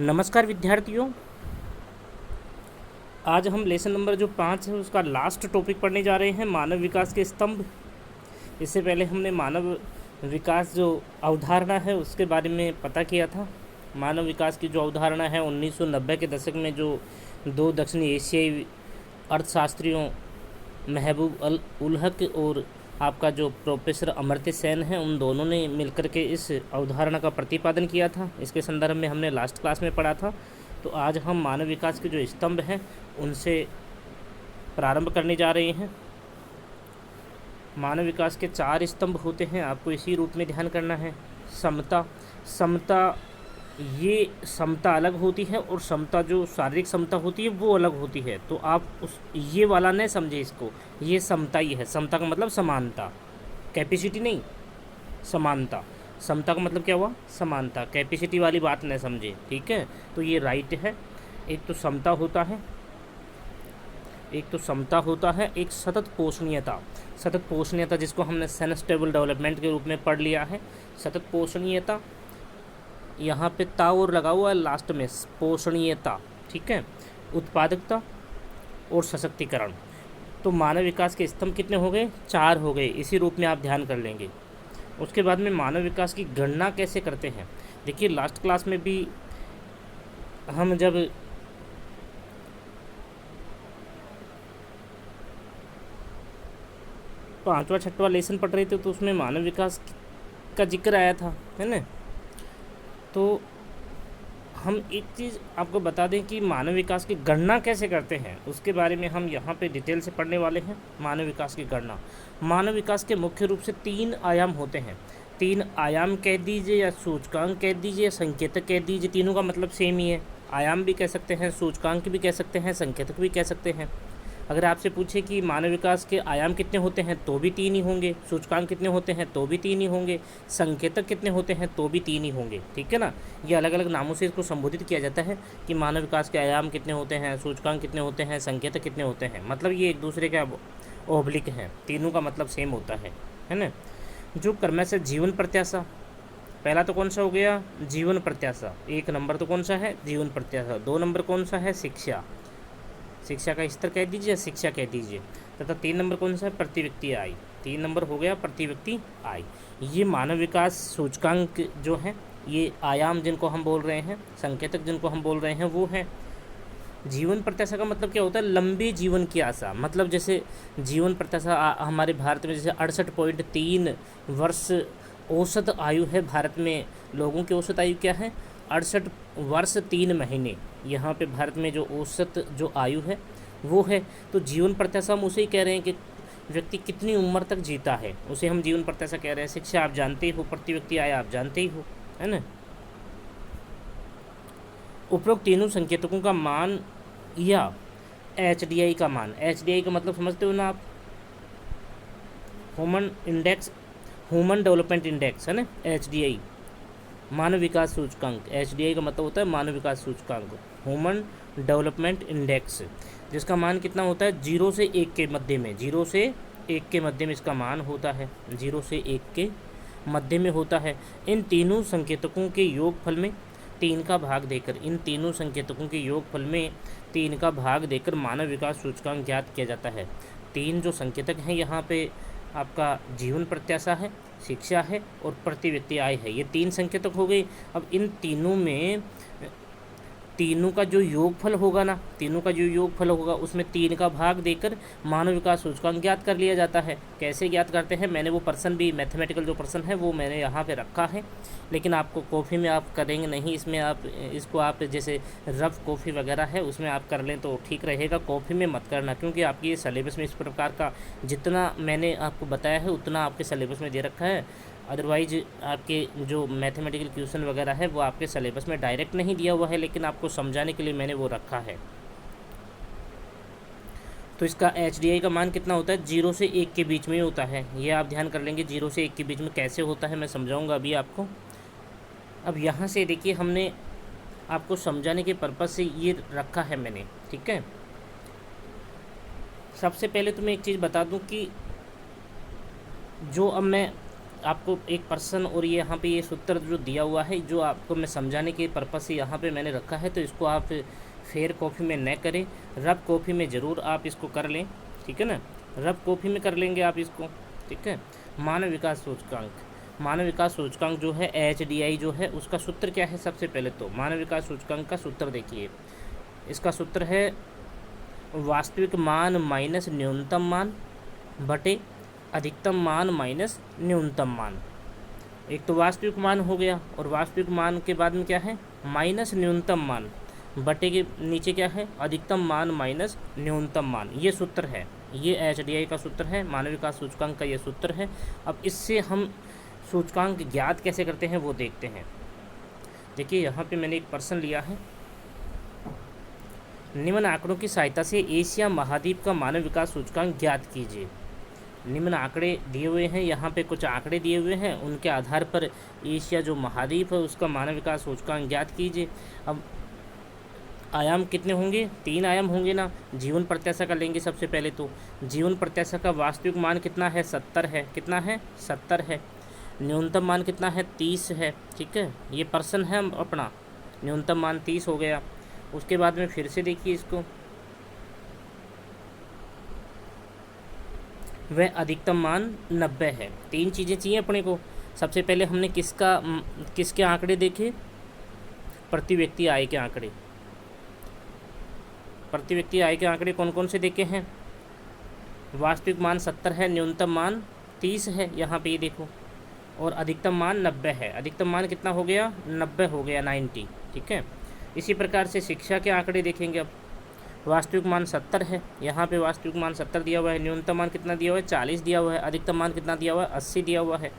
नमस्कार विद्यार्थियों। आज हम लेसन नंबर जो 5 है उसका लास्ट टॉपिक पढ़ने जा रहे हैं, मानव विकास के स्तंभ। इससे पहले हमने मानव विकास जो अवधारणा है उसके बारे में पता किया था। मानव विकास की जो अवधारणा है 1990 के दशक में जो दो दक्षिण एशियाई अर्थशास्त्रियों महबूब उल हक और आपका जो प्रोफेसर अमर्त्य सेन है, उन दोनों ने मिलकर के इस अवधारणा का प्रतिपादन किया था। इसके संदर्भ में हमने लास्ट क्लास में पढ़ा था। तो आज हम मानव विकास के जो स्तंभ हैं उनसे प्रारंभ करने जा रहे हैं। मानव विकास के 4 स्तंभ होते हैं, आपको इसी रूप में ध्यान करना है। समता, ये समता अलग होती है और समता जो शारीरिक समता होती है वो अलग होती है। तो आप उस ये वाला नहीं समझे इसको, ये समता ही है। समता का मतलब समानता, कैपेसिटी नहीं, समानता। समता का मतलब क्या हुआ? समानता। कैपेसिटी वाली बात नहीं समझे, ठीक है। तो ये राइट है। एक तो समता होता है, एक सतत पोषणीयता जिसको हमने सस्टेनेबल डेवलपमेंट के रूप में पढ़ लिया है। सतत पोषणीयता, यहाँ पे ता और लगा हुआ है लास्ट में, पोषणीयता, ठीक है। उत्पादकता और सशक्तिकरण। तो मानव विकास के स्तंभ कितने हो गए? 4 हो गए। इसी रूप में आप ध्यान कर लेंगे। उसके बाद में मानव विकास की गणना कैसे करते हैं। देखिए लास्ट क्लास में भी हम जब पांचवा छठवा लेसन पढ़ रहे थे तो उसमें मानव विकास का जिक्र आया था, है ना। तो हम एक चीज़ आपको बता दें कि मानव विकास की गणना कैसे करते हैं, उसके बारे में हम यहाँ पे डिटेल से पढ़ने वाले हैं। मानव विकास की गणना, मानव विकास के मुख्य रूप से 3 आयाम होते हैं। 3 आयाम कह दीजिए या सूचकांक कह दीजिए या संकेतक कह दीजिए, तीनों का मतलब सेम ही है। आयाम भी कह सकते हैं, सूचकांक भी कह सकते हैं, संकेतक भी कह सकते हैं। अगर आपसे पूछे कि मानव विकास के आयाम कितने होते हैं तो भी 3 ही होंगे, सूचकांक कितने होते हैं तो भी 3 ही होंगे, संकेतक कितने होते हैं तो भी 3 ही होंगे, ठीक है ना। ये अलग अलग नामों से इसको संबोधित किया जाता है कि मानव विकास के आयाम कितने होते हैं, सूचकांक कितने होते हैं, संकेतक कितने होते हैं। मतलब ये एक दूसरे के ओब्लिक हैं, तीनों का मतलब सेम होता है ना। जो क्रमशः जीवन प्रत्याशा, पहला तो कौन सा हो गया? जीवन प्रत्याशा। 1 नंबर तो कौन सा है? जीवन प्रत्याशा। 2 नंबर कौन सा है? शिक्षा का स्तर कह दीजिए, शिक्षा कह दीजिए। तथा 3 नंबर कौन सा है? प्रति व्यक्ति आय। 3 नंबर हो गया प्रति व्यक्ति आय। ये मानव विकास सूचकांक जो है, ये आयाम जिनको हम बोल रहे हैं, संकेतक जिनको हम बोल रहे हैं, वो है। जीवन प्रत्याशा का मतलब क्या होता है? लंबे जीवन की आशा। मतलब जैसे जीवन प्रत्याशा हमारे भारत में जैसे 68.3 वर्ष औसत आयु है। भारत में लोगों की औसत आयु क्या है? 68 वर्ष 3 महीने। यहाँ पे भारत में जो औसत जो आयु है वो है। तो जीवन प्रत्याशा हम उसे ही कह रहे हैं कि व्यक्ति कितनी उम्र तक जीता है, उसे हम जीवन प्रत्याशा कह रहे हैं। शिक्षा आप जानते ही हो, प्रति व्यक्ति आय आप जानते ही हो, है ना। उपरोक्त तीनों संकेतकों का मान या HDI का मान, HDI का मतलब समझते हो ना आप? ह्यूमन डेवलपमेंट इंडेक्स, है ना, HDI। मानव विकास सूचकांक, HDI का मतलब होता है मानव विकास सूचकांक, ह्यूमन डेवलपमेंट इंडेक्स, जिसका मान कितना होता है? 0 से 1 के मध्य में। 0 से 1 के मध्य में इसका मान होता है, 0 से 1 के मध्य में होता है। इन तीनों संकेतकों के योगफल में 3 का भाग देकर, इन तीनों संकेतकों के योगफल में 3 का भाग देकर मानव विकास सूचकांक ज्ञात किया जाता है। 3 जो संकेतक हैं यहाँ पे आपका जीवन प्रत्याशा है, शिक्षा है और प्रति व्यक्ति आय है। ये 3 संकेतक हो गए। अब इन तीनों में तीनों का जो योगफल होगा उसमें 3 का भाग देकर मानव विकास सूचकांक ज्ञात कर लिया जाता है। कैसे ज्ञात करते हैं? मैंने वो पर्सन भी, मैथमेटिकल जो पर्सन है वो मैंने यहाँ पे रखा है, लेकिन आपको कॉफ़ी में आप करेंगे नहीं, इसमें आप इसको आप जैसे रफ कॉफ़ी वगैरह है उसमें आप कर लें तो ठीक रहेगा। कॉफ़ी में मत करना, क्योंकि आपकी ये सिलेबस में इस प्रकार का जितना मैंने आपको बताया है उतना आपके सिलेबस में दे रखा है। अदरवाइज आपके जो मैथमेटिकल क्वेश्चन वगैरह है वो आपके सिलेबस में डायरेक्ट नहीं दिया हुआ है, लेकिन आपको समझाने के लिए मैंने वो रखा है। तो इसका HDI का मान कितना होता है? 0 से 1 के बीच में होता है। ये आप ध्यान कर लेंगे, 0 से 1 के बीच में कैसे होता है मैं समझाऊंगा अभी आपको। अब यहाँ से देखिए, हमने आपको समझाने के पर्पज़ से ये रखा है मैंने, ठीक है। सबसे पहले तो मैं एक चीज़ बता दूं कि जो अब मैं आपको एक पर्सन और ये यहाँ पे ये सूत्र जो दिया हुआ है, जो आपको मैं समझाने के पर्पज़ से यहाँ पे मैंने रखा है, तो इसको आप फेयर कॉफ़ी में न करें, रब कॉफ़ी में ज़रूर आप इसको कर लें, ठीक है ना। रब कॉफ़ी में कर लेंगे आप इसको, ठीक है। मानव विकास सूचकांक, मानव विकास सूचकांक जो है HDI जो है, उसका सूत्र क्या है? सबसे पहले तो मानव विकास सूचकांक का सूत्र देखिए, इसका सूत्र है वास्तविक मान माइनस न्यूनतम मान बटे अधिकतम मान माइनस न्यूनतम मान। एक तो वास्तविक मान हो गया, और वास्तविक मान के बाद में क्या है? माइनस न्यूनतम मान, बटे के नीचे क्या है? अधिकतम मान माइनस न्यूनतम मान। ये सूत्र है, ये HDI का सूत्र है, मानव विकास सूचकांक का ये सूत्र है। अब इससे हम सूचकांक ज्ञात कैसे करते हैं वो देखते हैं। देखिए यहाँ पे मैंने एक प्रश्न लिया है, निम्न आंकड़ों की सहायता से एशिया महाद्वीप का मानव विकास सूचकांक ज्ञात कीजिए। निम्न आंकड़े दिए हुए हैं, यहाँ पे कुछ आंकड़े दिए हुए हैं, उनके आधार पर एशिया जो महाद्वीप है उसका मानव विकास सूचकांक ज्ञात कीजिए। अब आयाम कितने होंगे? 3 आयाम होंगे ना। जीवन प्रत्याशा का लेंगे सबसे पहले, तो जीवन प्रत्याशा का वास्तविक मान कितना है? 70 है। कितना है? 70 है। न्यूनतम मान कितना है? 30 है, ठीक है। ये पर्सन है अपना, न्यूनतम मान 30 हो गया। उसके बाद में फिर से देखिए इसको, वह अधिकतम मान 90 है। 3 चीज़ें चाहिए अपने को। सबसे पहले हमने किसके आंकड़े देखे? प्रति व्यक्ति आय के आंकड़े। प्रति व्यक्ति आय के आंकड़े कौन कौन से देखे हैं? वास्तविक मान 70 है, न्यूनतम मान 30 है, यहाँ पे ये देखो, और अधिकतम मान 90 है। अधिकतम मान कितना हो गया? 90 हो गया, 90, ठीक है। इसी प्रकार से शिक्षा के आंकड़े देखेंगे। अब वास्तविक मान 70 है, यहाँ पे वास्तविक मान 70 दिया हुआ है, न्यूनतम मान कितना दिया हुआ है? 40 दिया हुआ है, अधिकतम मान कितना दिया हुआ है? 80 दिया हुआ है।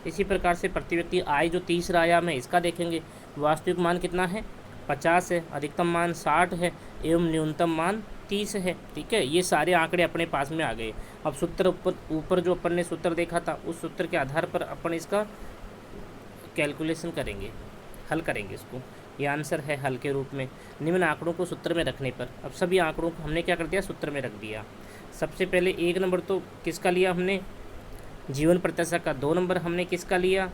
इसी प्रकार से प्रति व्यक्ति आय जो तीसरा आयाम है इसका देखेंगे, वास्तविक मान कितना है? 50 है, अधिकतम मान 60 है, एवं न्यूनतम मान 30 है, ठीक है। ये सारे आंकड़े अपने पास में आ गए। अब सूत्र ऊपर जो अपन ने सूत्र देखा था, उस सूत्र के आधार पर अपन इसका कैलकुलेशन करेंगे, हल करेंगे इसको। ये आंसर है हल के रूप में, निम्न आंकड़ों को सूत्र में रखने पर। अब सभी आंकड़ों को हमने क्या कर दिया? सूत्र में रख दिया। सबसे पहले 1 नंबर तो किसका लिया हमने? जीवन प्रत्याशा का। 2 नंबर हमने किसका लिया?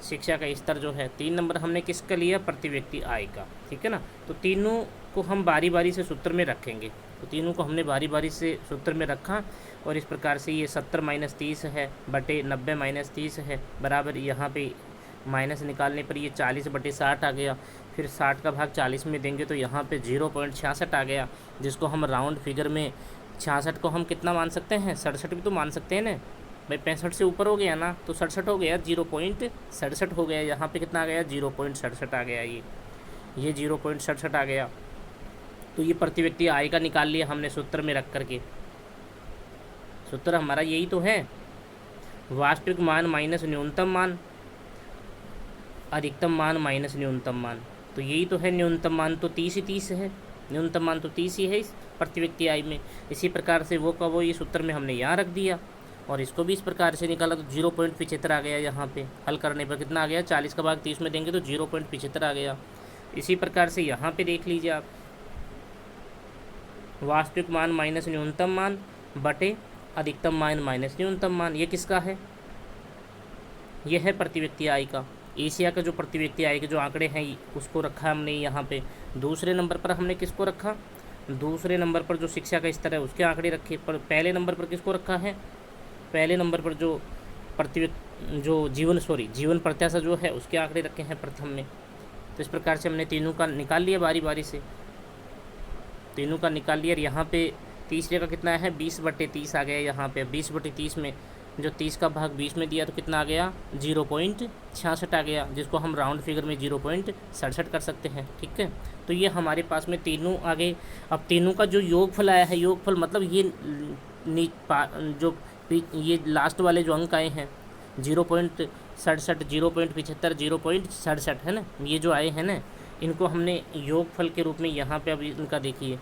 शिक्षा का स्तर जो है। 3 नंबर हमने किसका लिया? प्रति व्यक्ति आय का, ठीक है ना। तो तीनों को हम बारी बारी से सूत्र में रखेंगे। तो तीनों को हमने बारी बारी से सूत्र में रखा, और इस प्रकार से ये 70 - 30 है बटे 90 - 30 है, बराबर यहाँ पे माइनस निकालने पर ये 40 बटे 60 आ गया। फिर 60 का भाग 40 में देंगे तो यहाँ पे 0.66 आ गया, जिसको हम राउंड फिगर में 66 को हम कितना मान सकते हैं? 67 भी तो मान सकते हैं ना भाई। 65 से ऊपर हो गया ना, तो 67 हो गया, 0.67 हो गया। यहाँ पे कितना आ गया? 0.67 आ गया। ये 0.67 आ गया। तो ये प्रति व्यक्ति आय का निकाल लिया हमने सूत्र में रख करके। सूत्र हमारा यही तो है, वास्तविक मान माइनस न्यूनतम मान, अधिकतम मान माइनस न्यूनतम मान। तो यही तो है, न्यूनतम मान तो 30 ही 30 है, न्यूनतम मान तो 30 ही है इस प्रति व्यक्ति आय में। इसी प्रकार से वो का वो ये सूत्र में हमने यहाँ रख दिया, और इसको भी इस प्रकार से निकाला तो 0.75 आ गया। यहाँ पे हल करने पर कितना आ गया? 40 का भाग 30 में देंगे तो 0.75 आ गया। इसी प्रकार से यहाँ पे देख लीजिए आप, वास्तविक मान माइनस न्यूनतम मान बटे अधिकतम मान माइनस न्यूनतम मान। ये किसका है? ये है प्रति व्यक्ति आय का। एशिया का जो प्रति व्यक्ति आय के जो आंकड़े हैं उसको रखा हमने यहाँ पे। दूसरे नंबर पर हमने किसको रखा? दूसरे नंबर पर जो शिक्षा का स्तर है उसके आंकड़े रखे। पर पहले नंबर पर किसको रखा है? पहले नंबर पर जो जीवन प्रत्याशा जो है उसके आंकड़े रखे हैं प्रथम में। तो इस प्रकार से हमने तीनों का निकाल लिया बारी बारी से, तीनों का निकाल लिया। और यहाँ पे तीसरे का कितना है? 20 बटे 30 आ गया। यहाँ पे 20 बटे 30 में जो 30 का भाग 20 में दिया तो कितना आ गया? 0.66 आ गया, जिसको हम राउंड फिगर में 0.67 कर सकते हैं, ठीक है। तो ये हमारे पास में तीनों आ गए। अब तीनों का जो योगफल आया है, योगफल मतलब ये लास्ट वाले जो अंक आए हैं 0.67, 0.75, 0.67 है ना, ये जो आए हैं ना, इनको हमने योगफल के रूप में यहाँ पे अभी इनका देखिए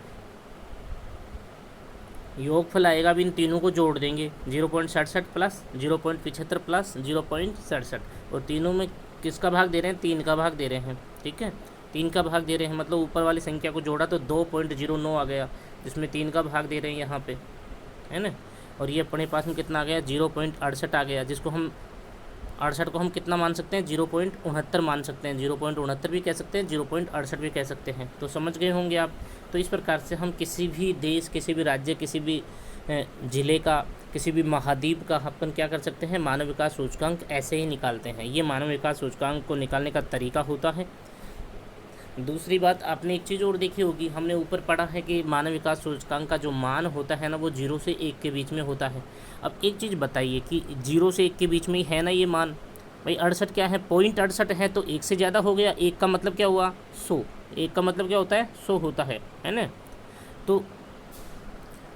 योगफल आएगा। अभी इन तीनों को जोड़ देंगे, 0.67 प्लस 0.75 प्लस 0.67, और तीनों में किसका भाग दे रहे हैं? 3 का भाग दे रहे हैं, ठीक है। 3 का भाग दे रहे हैं मतलब ऊपर वाली संख्या को जोड़ा तो 2.09 आ गया, जिसमें 3 का भाग दे रहे हैं यहाँ पे, है ना। और ये अपने पास में कितना आ गया, 0.68 आ गया, जिसको हम 68 को हम कितना मान सकते हैं, 0.69 मान सकते हैं, 0.69 भी कह सकते हैं, 0.68 भी कह सकते हैं। तो समझ गए होंगे आप। तो इस प्रकार से हम किसी भी देश, किसी भी राज्य, किसी भी ज़िले का, किसी भी महाद्वीप का अपन क्या कर सकते हैं, मानव विकास सूचकांक ऐसे ही निकालते हैं। ये मानव विकास सूचकांक को निकालने का तरीका होता है। दूसरी बात, आपने एक चीज़ और देखी होगी, हमने ऊपर पढ़ा है कि मानव विकास सूचकांक का जो मान होता है ना, वो 0 से 1 के बीच में होता है। अब एक चीज़ बताइए कि 0 से 1 के बीच में ही है ना ये मान। भाई 68 क्या है, 0.68 है, तो 1 से ज़्यादा हो गया। 1 का मतलब क्या हुआ, 100। 1 का मतलब क्या होता है, 100 होता है ना। तो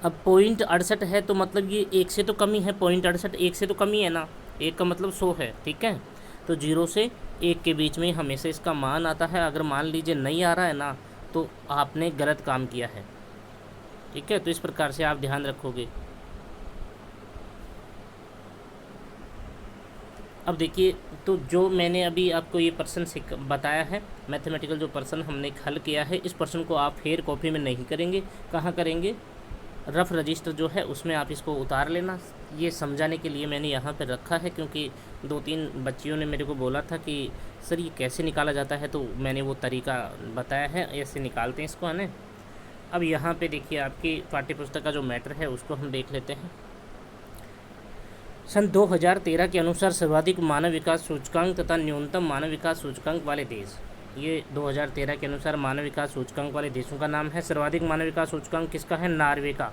अब 0.68 है तो मतलब ये 1 से तो कमी है, 0.68 1 से तो कमी है ना, 1 का मतलब 100 है, ठीक है। तो 0 से 1 के बीच में हमेशा इसका मान आता है। अगर मान लीजिए नहीं आ रहा है ना, तो आपने गलत काम किया है, ठीक है। तो इस प्रकार से आप ध्यान रखोगे। अब देखिए, तो जो मैंने अभी आपको ये प्रश्न बताया है, मैथमेटिकल जो प्रश्न हमने हल किया है, इस प्रश्न को आप फेयर कॉपी में नहीं करेंगे। कहाँ करेंगे, रफ़ रजिस्टर जो है उसमें आप इसको उतार लेना। ये समझाने के लिए मैंने यहाँ पर रखा है, क्योंकि 2-3 बच्चियों ने मेरे को बोला था कि सर ये कैसे निकाला जाता है, तो मैंने वो तरीका बताया है, ऐसे निकालते हैं इसको, है ना। अब यहाँ पे देखिए, आपकी पाठ्यपुस्तक का जो मैटर है उसको हम देख लेते हैं। सन 2013 के अनुसार सर्वाधिक मानव विकास सूचकांक तथा न्यूनतम मानव विकास सूचकांक वाले देश, ये 2013 के अनुसार मानव विकास सूचकांक वाले देशों का नाम है। सर्वाधिक मानव विकास सूचकांक किसका है, नॉर्वे का।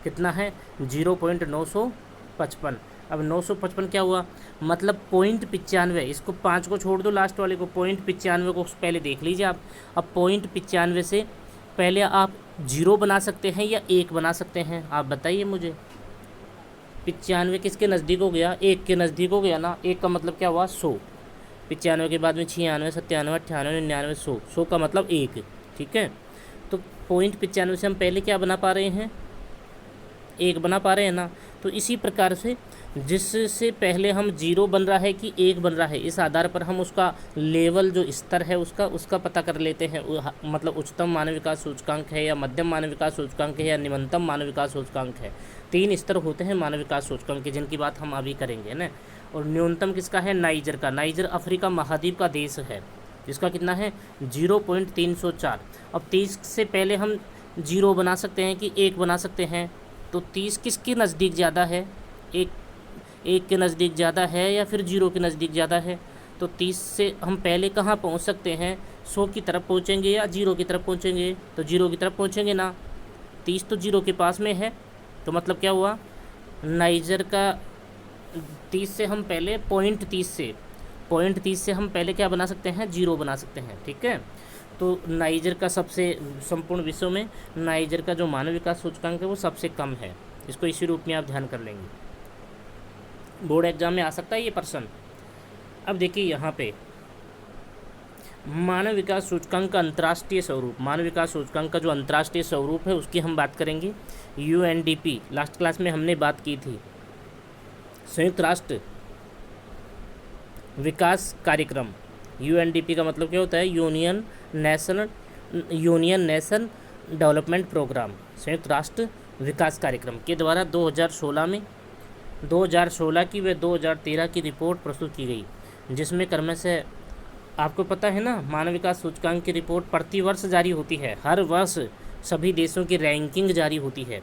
कितना है, 0.955। अब 955 क्या हुआ, मतलब 0.95। इसको 5 को छोड़ दो, लास्ट वाले को, 0.95 को पहले देख लीजिए आप। अब 0.95 से पहले आप 0 बना सकते हैं या 1 बना सकते हैं, आप बताइए मुझे। 95 किसके नज़दीक हो गया, 1 के नज़दीक हो गया ना। 1 का मतलब क्या हुआ, 100। 95 के बाद में 96, 97, 98, 99, 100। 100 का मतलब 1, ठीक है। तो 0.95 से हम पहले क्या बना पा रहे हैं, 1 बना पा रहे हैं ना। तो इसी प्रकार से जिससे पहले हम 0 बन रहा है कि 1 बन रहा है, इस आधार पर हम उसका लेवल जो स्तर है उसका पता कर लेते हैं। मतलब उच्चतम मानव विकास सूचकांक है, या मध्यम मानव विकास सूचकांक है, या निम्नतम मानव विकास सूचकांक है। 3 स्तर होते हैं मानव विकास सूचकांक के, जिनकी बात हम अभी करेंगे ना। और न्यूनतम किसका है, नाइजर का। नाइजर अफ्रीका महाद्वीप का देश है, जिसका कितना है, 0.304। अब 30 से पहले हम 0 बना सकते हैं कि 1 बना सकते हैं। तो 30 किसके नज़दीक ज़्यादा है, 1 के नज़दीक ज़्यादा है या फिर 0 के नज़दीक ज़्यादा है। तो 30 से हम पहले कहाँ पहुँच सकते हैं, 100 की तरफ पहुँचेंगे या 0 की तरफ पहुँचेंगे, तो 0 की तरफ पहुँचेंगे ना। 30 तो 0 के पास में है, तो मतलब क्या हुआ, नाइजर का 30 से हम पहले 0.30 से हम पहले क्या बना सकते हैं, 0 बना सकते हैं, ठीक है। तो नाइजर का सबसे, संपूर्ण विश्व में नाइजर का जो मानव विकास सूचकांक है वो सबसे कम है। इसको इसी रूप में आप ध्यान कर लेंगे, बोर्ड एग्जाम में आ सकता है ये प्रश्न। अब देखिए यहाँ पे मानव विकास सूचकांक का अंतर्राष्ट्रीय स्वरूप, मानव विकास सूचकांक का जो अंतर्राष्ट्रीय स्वरूप है उसकी हम बात करेंगे। UNDP, लास्ट क्लास में हमने बात की थी, संयुक्त राष्ट्र विकास कार्यक्रम। UNDP का मतलब क्या होता है, यूनियन नेशन डेवलपमेंट प्रोग्राम, संयुक्त राष्ट्र विकास कार्यक्रम के द्वारा 2016 की व 2013 की रिपोर्ट प्रस्तुत की गई, जिसमें क्रम से, आपको पता है ना, मानव विकास सूचकांक की रिपोर्ट प्रति वर्ष जारी होती है। हर वर्ष सभी देशों की रैंकिंग जारी होती है,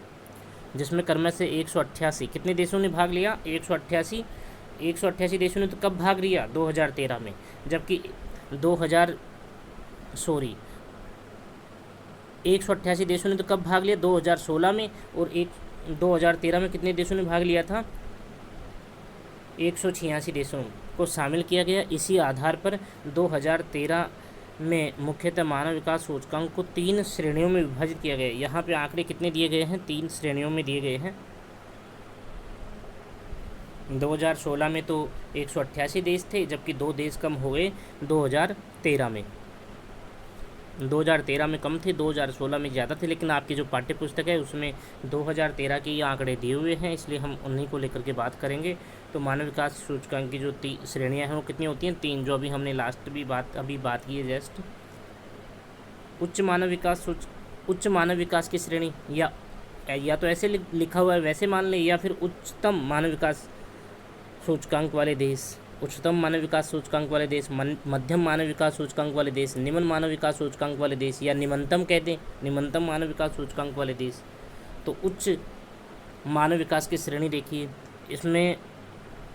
जिसमें क्रम से 188 कितने देशों ने भाग लिया, 188 देशों ने तो कब भाग लिया, 2013 में। जबकि 188 देशों ने तो कब भाग लिया, 2016 में। और 2013 में कितने देशों ने भाग लिया था, 186 देशों को शामिल किया गया। इसी आधार पर 2013 में मुख्यतः मानव विकास सूचकांक को 3 श्रेणियों में विभाजित किया गया। यहाँ पे आंकड़े कितने दिए गए हैं, 3 श्रेणियों में दिए गए हैं। 2016 में तो 188 देश थे, जबकि 2 देश कम हो गए 2013 में। 2013 में कम थे, 2016 में ज़्यादा थे। लेकिन आपकी जो पाठ्य पुस्तक है उसमें 2013 के ये आंकड़े दिए हुए हैं, इसलिए हम उन्हीं को लेकर के बात करेंगे। तो मानव विकास सूचकांक की जो 3 श्रेणियाँ हैं वो कितनी होती हैं, 3, जो अभी हमने अभी बात की है जस्ट। उच्च मानव विकास की श्रेणी या या तो ऐसे लिखा हुआ है वैसे मान लें, या फिर उच्चतम मानव विकास सूचकांक वाले देश, उच्चतम मानव विकास सूचकांक वाले देश, मध्यम मानव विकास सूचकांक वाले देश, निम्न मानव विकास सूचकांक वाले देश, या निम्नतम कहते हैं, निम्नतम मानव विकास सूचकांक वाले देश। तो उच्च मानव विकास की श्रेणी देखिए, इसमें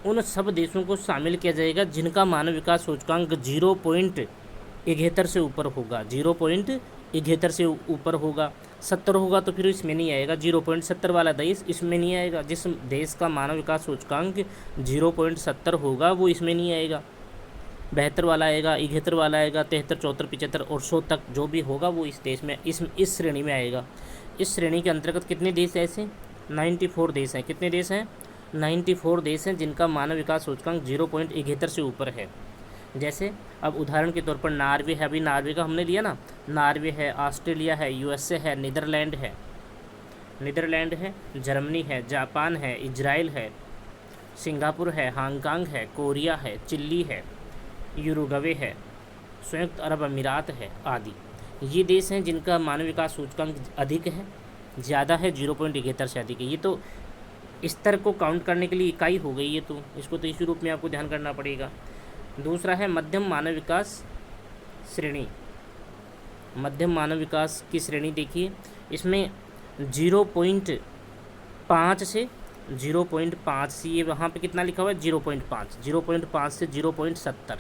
उन सब देशों को शामिल किया जाएगा जिनका मानव विकास सूचकांक 0.71 से ऊपर होगा, 0.71 से ऊपर होगा। 70 होगा तो फिर इसमें नहीं आएगा, 0.70 वाला देश इसमें नहीं आएगा। जिस देश का मानव विकास सूचकांक 0.70 होगा वो इसमें नहीं आएगा। 72 वाला आएगा, 71 वाला आएगा, 73, 74, 75 और 100 तक जो भी होगा वो इस देश में इस श्रेणी में आएगा। इस श्रेणी के अंतर्गत कितने देश ऐसे 94 देश हैं। कितने देश हैं? 94 देश हैं जिनका मानव विकास सूचकांक 0.71 से ऊपर है। जैसे अब उदाहरण के तौर पर नॉर्वे है, अभी नॉर्वे का हमने लिया ना, नॉर्वे है, ऑस्ट्रेलिया है, यूएसए है, नीदरलैंड है, जर्मनी है, जापान है, इजराइल है, सिंगापुर है, हांगकांग है, कोरिया है, चिली है, यूरुग्वे है, संयुक्त अरब अमीरात है आदि। ये देश हैं जिनका मानव विकास सूचकांक अधिक है, ज़्यादा है, 0.71 से अधिक है। ये तो स्तर को काउंट करने के लिए इकाई हो गई, ये तो इसको तो इसी रूप में आपको ध्यान करना पड़ेगा। दूसरा है मध्यम मानव विकास श्रेणी। मध्यम मानव विकास की श्रेणी देखिए, इसमें 0.5 से 0.5 ये वहाँ पे कितना लिखा हुआ है 0.5 से 0.70,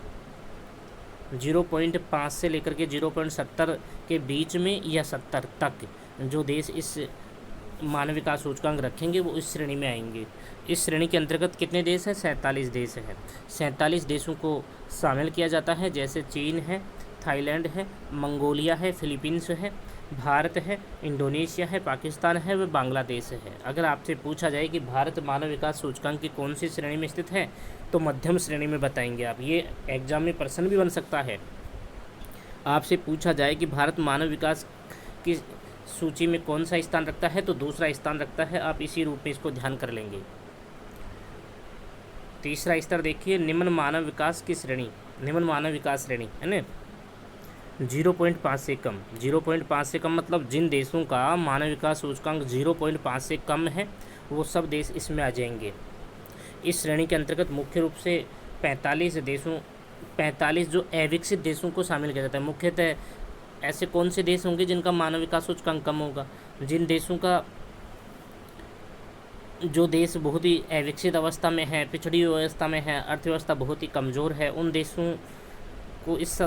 0.5 से लेकर के 0.70 के बीच में या 70 तक जो देश इस मानव विकास सूचकांक रखेंगे वो इस श्रेणी में आएंगे। इस श्रेणी के अंतर्गत कितने देश हैं? 47 देश हैं। 47 देशों को शामिल किया जाता है, जैसे चीन है, थाईलैंड है, मंगोलिया है, फिलीपींस है, भारत है, इंडोनेशिया है, पाकिस्तान है व बांग्लादेश है। अगर आपसे पूछा जाए कि भारत मानव विकास सूचकांक की कौन सी श्रेणी में स्थित है तो मध्यम श्रेणी में बताएंगे आप। ये एग्जाम में प्रश्न भी बन सकता है। आपसे पूछा जाए कि भारत मानव विकास की सूची में कौन सा स्थान रखता है तो दूसरा स्थान रखता है, आप इसी रूप में इसको ध्यान कर लेंगे। तीसरा स्तर देखिए, निम्न मानव विकास की श्रेणी, निम्न मानव विकास श्रेणी है ना, 0.5 से कम। 0.5 से कम मतलब जिन देशों का मानव विकास सूचकांक 0.5 से कम है वो सब देश इसमें आ जाएंगे। इस श्रेणी के अंतर्गत मुख्य रूप से 45 जो अविकसित देशों को शामिल किया जाता है। मुख्यतः ऐसे कौन से देश होंगे जिनका मानव विकास सूचकांक कम होगा? जिन देशों का जो देश बहुत ही अविकसित अवस्था में है, पिछड़ी अवस्था में है, अर्थव्यवस्था बहुत ही कमज़ोर है, उन देशों को इस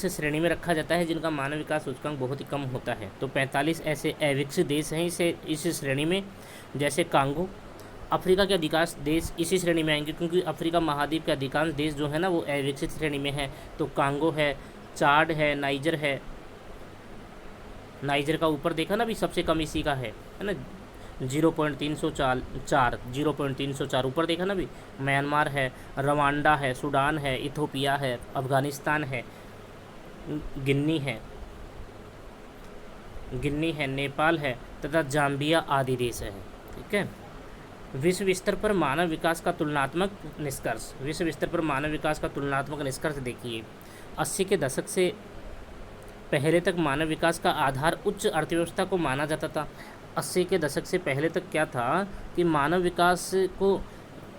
श्रेणी में रखा जाता है जिनका मानव विकास सूचकांक बहुत ही कम होता है। तो 45 ऐसे अविकसित देश हैं इस श्रेणी में। जैसे कांगो, अफ्रीका के अधिकांश देश इसी श्रेणी में आएंगे क्योंकि अफ्रीका महाद्वीप के अधिकांश देश जो है ना वो अविकसित श्रेणी में है। तो कांगो है, चाड है, नाइजर है। नाइजर का ऊपर देखा ना भी सबसे कम इसी का है ना, 0.304 ऊपर देखा ना भी। म्यांमार है, रवांडा है, सूडान है, इथोपिया है, अफ़गानिस्तान है, गिनी है, नेपाल है तथा जाम्बिया आदि देश है। ठीक है। विश्व स्तर पर मानव विकास का तुलनात्मक निष्कर्ष। विश्व स्तर पर मानव विकास का तुलनात्मक निष्कर्ष देखिए, 80 के दशक से पहले तक मानव विकास का आधार उच्च अर्थव्यवस्था को माना जाता था। 80 के दशक से पहले तक क्या था कि मानव विकास को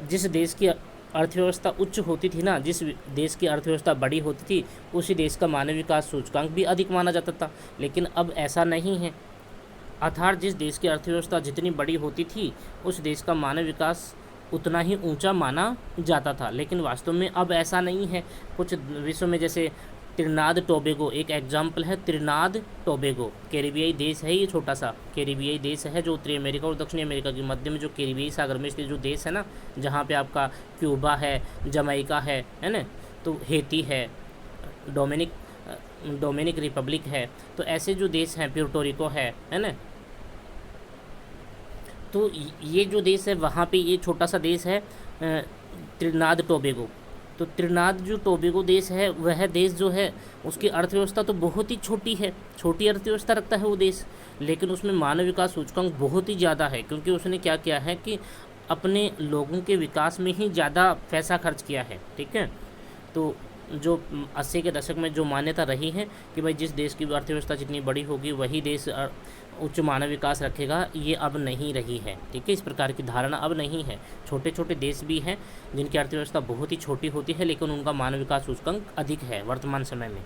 जिस देश की अर्थव्यवस्था उच्च होती थी ना, जिस देश की अर्थव्यवस्था बड़ी होती थी उसी देश का मानव विकास सूचकांक भी अधिक माना जाता था। लेकिन अब ऐसा नहीं है, अर्थात जिस देश की अर्थव्यवस्था जितनी बड़ी होती थी उस देश का मानव विकास उतना ही ऊंचा माना जाता था। लेकिन वास्तव में अब ऐसा नहीं है। कुछ विश्व में जैसे त्रिनाद टोबेगो एक एग्जाम्पल है। त्रिनाद टोबेगो कैरिबियाई देश है, ये छोटा सा कैरिबियाई देश है जो उत्तरी अमेरिका और दक्षिणी अमेरिका के मध्य में जो कैरिबियाई सागर में स्थित जो देश है ना, जहाँ पे आपका क्यूबा है, जमैका है ना, तो हेती है, डोमिनिक रिपब्लिक है, तो ऐसे जो देश हैं, प्यूर्टोरिको है ना, तो ये जो देश है वहाँ पे ये छोटा सा देश है त्रिनाद टोबेगो। तो त्रिनाद जो टोबेगो देश है वह देश जो है उसकी अर्थव्यवस्था तो बहुत ही छोटी है, छोटी अर्थव्यवस्था रखता है वो देश, लेकिन उसमें मानव विकास सूचकांक बहुत ही ज़्यादा है क्योंकि उसने क्या किया है कि अपने लोगों के विकास में ही ज़्यादा पैसा खर्च किया है। ठीक है। तो जो 80 के दशक में जो मान्यता रही है कि भाई जिस देश की अर्थव्यवस्था जितनी बड़ी होगी वही देश उच्च मानव विकास रखेगा, ये अब नहीं रही है। ठीक है, इस प्रकार की धारणा अब नहीं है। छोटे छोटे देश भी हैं जिनकी अर्थव्यवस्था बहुत ही छोटी होती है लेकिन उनका मानव विकास सूचकांक अधिक है वर्तमान समय में।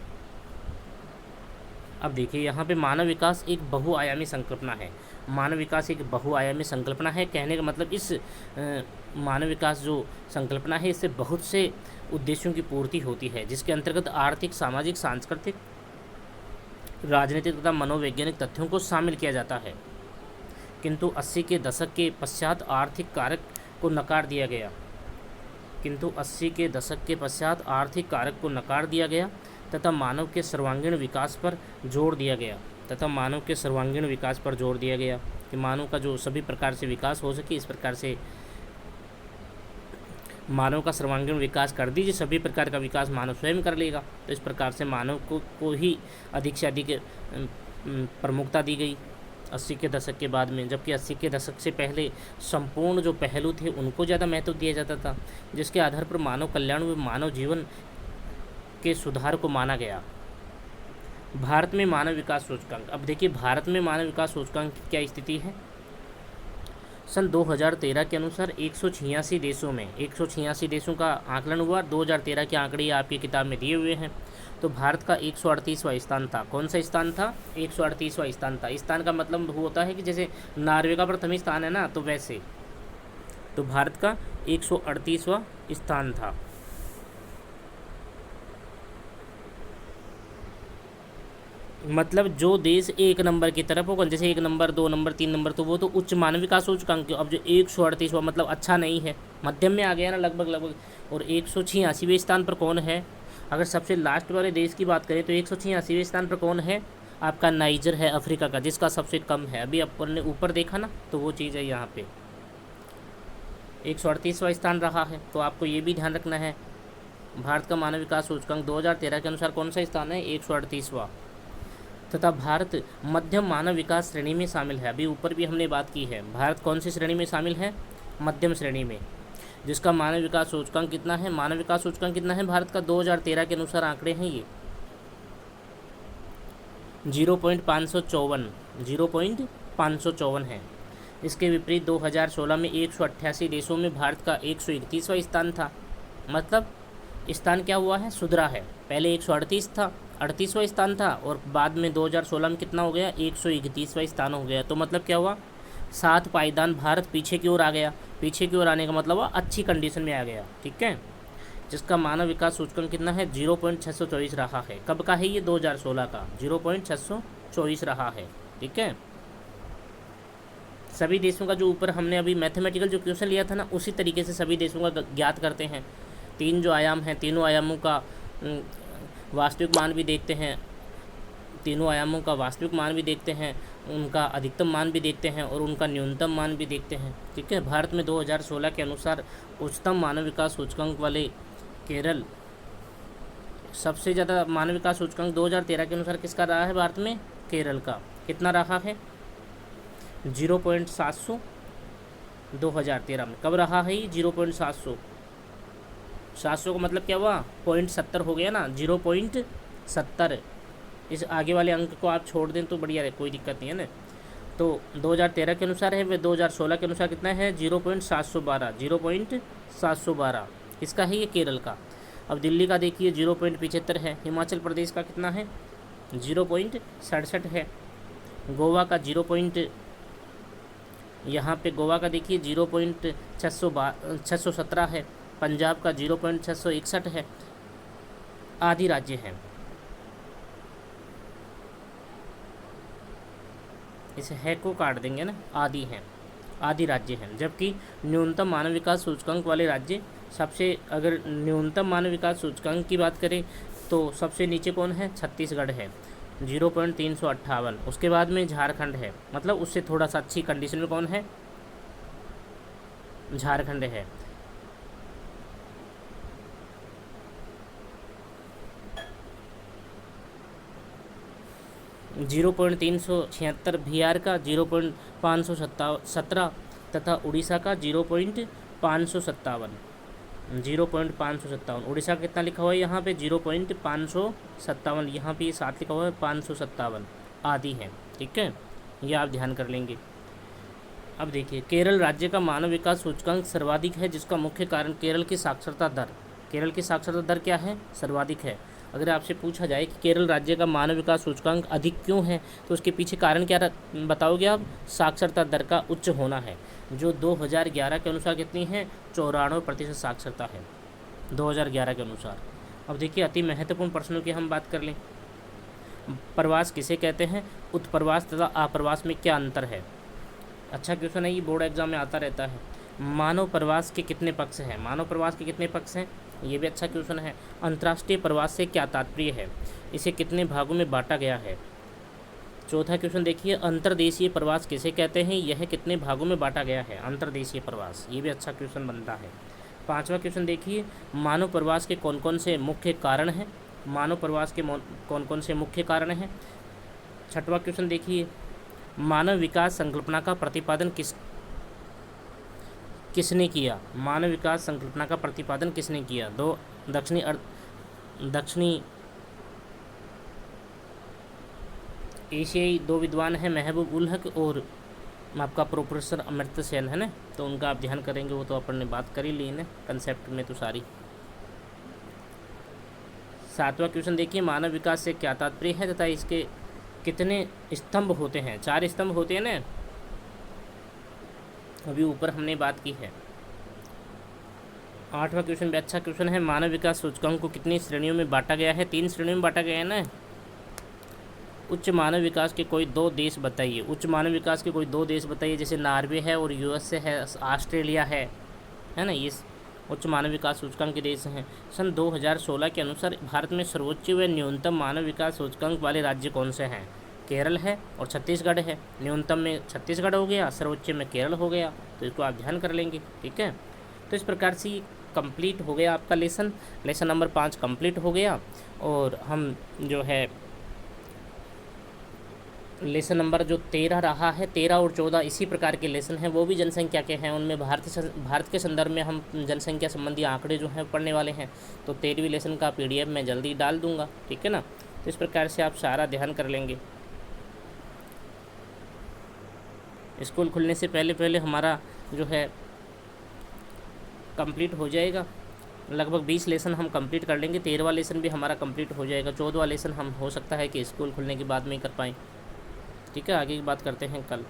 अब देखिए यहाँ पे मानव विकास एक बहुआयामी संकल्पना है। मानव विकास एक बहुआयामी संकल्पना है, कहने का मतलब इस मानव विकास जो संकल्पना है इससे बहुत से उद्देश्यों की पूर्ति होती है, जिसके अंतर्गत आर्थिक, सामाजिक, सांस्कृतिक, राजनीतिक तथा मनोवैज्ञानिक तथ्यों को शामिल किया जाता है। किंतु 80 के दशक के पश्चात आर्थिक कारक को नकार दिया गया तथा मानव के सर्वांगीण विकास पर जोर दिया गया कि मानव का जो सभी प्रकार से विकास हो सके, इस प्रकार से मानव का सर्वांगीण विकास कर दीजिए, सभी प्रकार का विकास मानव स्वयं कर लेगा। तो इस प्रकार से मानव को ही अधिक से अधिक प्रमुखता दी गई 80 के दशक के बाद में, जबकि 80 के दशक से पहले संपूर्ण जो पहलू थे उनको ज़्यादा महत्व दिया जाता था, जिसके आधार पर मानव कल्याण व मानव जीवन के सुधार को माना गया। भारत में मानव विकास सूचकांक। अब देखिए भारत में मानव विकास सूचकांक की क्या स्थिति है। सन 2013 के अनुसार 186 देशों का आकलन हुआ। 2013 के आंकड़े आपकी किताब में दिए हुए हैं। तो भारत का 138वां स्थान था। कौन सा स्थान था? 138वां स्थान था। स्थान का मतलब होता है कि जैसे नॉर्वे का प्रथम स्थान है ना, तो वैसे तो भारत का 138वां स्थान था। मतलब जो देश 1 नंबर की तरफ होगा, जैसे 1 नंबर, 2 नंबर, 3 नंबर, तो वो तो उच्च मानव विकास सूचकांक। अब जो 138वां मतलब अच्छा नहीं है, मध्यम में आ गया ना लगभग। और 186वें स्थान पर कौन है? अगर सबसे लास्ट वाले देश की बात करें तो 186वें स्थान पर कौन है? आपका नाइजर है अफ्रीका का, जिसका सबसे कम है। अभी अपन ने ऊपर देखा ना, तो वो चीज़ है यहाँ पे 138वां स्थान रहा है। तो आपको ये भी ध्यान रखना है, भारत का मानव विकास सूचकांक 2013 के अनुसार कौन सा स्थान है? 138वां। तथा भारत मध्यम मानव विकास श्रेणी में शामिल है। अभी ऊपर भी हमने बात की है, भारत कौन सी श्रेणी में शामिल है? मध्यम श्रेणी में, जिसका मानव विकास सूचकांक कितना है? मानव विकास सूचकांक कितना है भारत का? 2013 के अनुसार आंकड़े हैं ये 0.554 है। इसके विपरीत 2016 में 188 देशों में भारत का 131वां स्थान था। मतलब स्थान क्या हुआ है? सुधरा है। पहले 138 था, 38वां स्थान था, और बाद में 2016 में कितना हो गया? 131वां स्थान हो गया। तो मतलब क्या हुआ? 7 पायदान भारत पीछे की ओर आ गया। पीछे की ओर आने का मतलब हुआ अच्छी कंडीशन में आ गया। ठीक है, जिसका मानव विकास सूचकांक कितना है? 0.624 रहा है। कब का है ये? 2016 का 0.624 रहा है। ठीक है, सभी देशों का जो ऊपर हमने अभी मैथमेटिकल जो क्वेश्चन लिया था ना, उसी तरीके से सभी देशों का ज्ञात करते हैं। 3 जो आयाम हैं, तीनों आयामों का वास्तविक मान भी देखते हैं, उनका अधिकतम मान भी देखते हैं और उनका न्यूनतम मान भी देखते हैं। ठीक है, भारत में 2016 के अनुसार उच्चतम मानव विकास सूचकांक वाले केरल, सबसे ज़्यादा मानव विकास सूचकांक 2013 के अनुसार किसका रहा है भारत में? केरल का। कितना रहा है? 0.700 2013 में। कब रहा है ये 0.700? 700 का मतलब क्या हुआ? 0.70 हो गया ना, 0.70। इस आगे वाले अंक को आप छोड़ दें तो बढ़िया है, कोई दिक्कत नहीं है ना। तो 2013 के अनुसार है, वे 2016 के अनुसार कितना है? 0.712 किसका है ये? केरल का। अब दिल्ली का देखिए 0.75 है। हिमाचल प्रदेश का कितना है? 0.67 है। गोवा का यहाँ पे गोवा का देखिए 0.617 है। पंजाब का 0.661 है। आदि राज्य हैं, इसे है को काट देंगे ना, आदि हैं, आदि राज्य हैं। जबकि न्यूनतम मानव विकास सूचकांक वाले राज्य सबसे, अगर न्यूनतम मानव विकास सूचकांक की बात करें तो सबसे नीचे कौन है? छत्तीसगढ़ है 0.358। उसके बाद में झारखंड है, मतलब उससे थोड़ा सा अच्छी कंडीशन में कौन है? झारखंड है। जीरो 376 बिहार का 0.517 तथा उड़ीसा का 0.557। 0.557। उड़ीसा का कितना लिखा हुआ है यहाँ पे? 0.557। यहाँ पे ये 7 लिखा हुआ है, 557 आदि है। ठीक है, ये आप ध्यान कर लेंगे। अब देखिए, केरल राज्य का मानव विकास सूचकांक सर्वाधिक है, जिसका मुख्य कारण केरल की साक्षरता दर। केरल की साक्षरता दर क्या है? सर्वाधिक है। अगर आपसे पूछा जाए कि केरल राज्य का मानव विकास सूचकांक अधिक क्यों है, तो उसके पीछे कारण क्या बताओगे आप? साक्षरता दर का उच्च होना है, जो 2011 के अनुसार कितनी है? 94% साक्षरता है 2011 के अनुसार। अब देखिए, अति महत्वपूर्ण प्रश्नों की हम बात कर लें। प्रवास किसे कहते हैं? उत्प्रवास तथा आप्रवास में क्या अंतर है? अच्छा क्वेश्चन है, ये बोर्ड एग्जाम में आता रहता है। मानव प्रवास के कितने पक्ष हैं? मानव प्रवास के कितने पक्ष हैं? ये भी अच्छा क्वेश्चन है। अंतर्राष्ट्रीय प्रवास से क्या तात्पर्य है? इसे कितने भागों में बांटा गया है? चौथा क्वेश्चन देखिए, अंतर्देशीय प्रवास किसे कहते हैं? यह कितने भागों में बांटा गया है? अंतर्देशीय प्रवास, ये भी अच्छा क्वेश्चन बनता है। पांचवा क्वेश्चन देखिए, मानव प्रवास के कौन कौन से मुख्य कारण हैं? मानव प्रवास के कौन कौन से मुख्य कारण हैं? छठवां क्वेश्चन देखिए, मानव विकास संकल्पना का प्रतिपादन किसने किया? मानव विकास संकल्पना का प्रतिपादन किसने किया? दो दक्षिणी एशियाई दो विद्वान हैं, महबूब उल हक और आपका प्रोफेसर अमर्त्य सेन है ना, तो उनका आप ध्यान करेंगे। वो तो अपन ने बात कर ही ली ना कंसेप्ट में तो सारी। सातवां क्वेश्चन देखिए, मानव विकास से क्या तात्पर्य है तथा इसके कितने स्तंभ होते हैं? 4 स्तंभ होते हैं ना, अभी ऊपर हमने बात की है। आठवां क्वेश्चन भी अच्छा क्वेश्चन है, मानव विकास सूचकांक को कितनी श्रेणियों में बांटा गया है? 3 श्रेणियों में बांटा गया है ना। उच्च मानव विकास के कोई 2 देश बताइए। उच्च मानव विकास के कोई 2 देश बताइए, जैसे नॉर्वे है और यूएसए है, ऑस्ट्रेलिया है ना, ये उच्च मानव विकास सूचकांक के देश हैं। सन 2016 के अनुसार भारत में सर्वोच्च व न्यूनतम मानव विकास सूचकांक वाले राज्य कौन से हैं? केरल है और छत्तीसगढ़ है। न्यूनतम में छत्तीसगढ़ हो गया, सर्वोच्च में केरल हो गया, तो इसको आप ध्यान कर लेंगे। ठीक है, तो इस प्रकार से कंप्लीट हो गया आपका लेसन नंबर 5 कंप्लीट हो गया। और हम जो है लेसन नंबर जो 13 रहा है, 13 और 14 इसी प्रकार के लेसन हैं, वो भी जनसंख्या के हैं। उनमें भारत के संदर्भ में हम जनसंख्या संबंधी आंकड़े जो हैं पढ़ने वाले हैं। तो 13वीं लेसन का PDF मैं जल्दी डाल दूंगा। ठीक है ना, तो इस प्रकार से आप सारा ध्यान कर लेंगे। स्कूल खुलने से पहले हमारा जो है कंप्लीट हो जाएगा। लगभग 20 लेसन हम कंप्लीट कर लेंगे। 13वां लेसन भी हमारा कंप्लीट हो जाएगा। 14वां लेसन हम हो सकता है कि स्कूल खुलने के बाद में ही कर पाएँ। ठीक है, आगे की बात करते हैं कल।